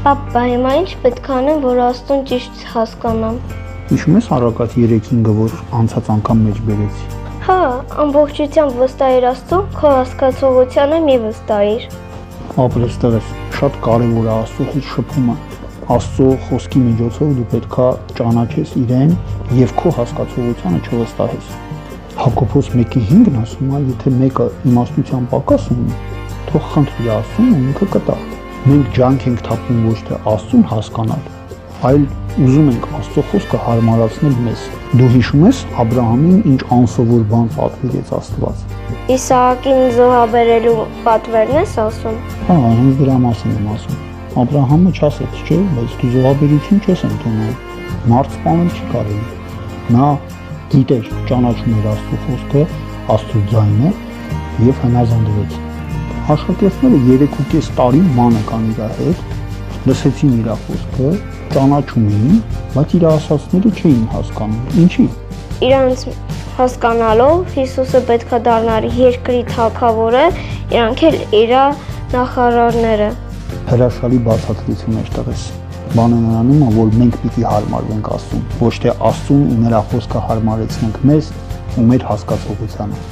Պապա, հիմա ինչ պետք անեմ, որ Աստծուն ճիշտ հասկանամ։ Հիշում ես առակատ 3-5-ը, որ անցած անգամ մեջ բերեցի։ Հա, ամբողջությամբ վստահիր Աստծուն, քո հասկացողությանը մի վստահիր։ Ապրես տղես, շատ կարևոր է Աստծո հետ շփումը։ Աստծո խոսքի միջոցով դու պետքա ճանաչես իրեն եւ քո հասկացողությանը չվստահես։ Հակոբոս 1:5-ն ասում է, եթե մեկը իմաստության պակաս ունի, թող խնդրի Աստծուն ու ինքը կտա։ Մենք ջանք ենք թափում ոչ թե Աստծուն հասկանալ, այլ ուզում ենք Աստծո խոսքը հարմարացնել մեզ։ Դու հիշում ես Աբրահամին ինչ անսովոր բան պատվիրեց Աստված։ Իսահակին զոհաբերելու պատվերն ես ասում։ Հա, հենց դրա մասին եմ ասում։ Աբրահամը չասեց, չէ, բայց դու զոհաբերություն չես ընդունել։ Մարդ սպանել չի կարելի։ Նա գիտեր, ճանաչում էր Աստծո խոսքը, Աստծո ձայնը եւ հնազանդվեց։ Աշակերտները 3.5 տարի ման եկան իր հետ, լսեցին իր խոսքը, ճանաչում էին, բայց իր ասածները չէին հասկանում։ Ինչի՞։ Իրանց հասկանալով Հիսուսը պետք է դառնար երկրի թագավորը, իրանք էլ իր նախարարները։ Հրաշալի բացատրություն էր տղես։ Բանը նրանում է, որ մենք պիտի հարմարվենք Աստծուն, ոչ թե Աստծուն ու նրա խոսքը հարմարեցնենք մեզ ու մեր հասկացողությանը։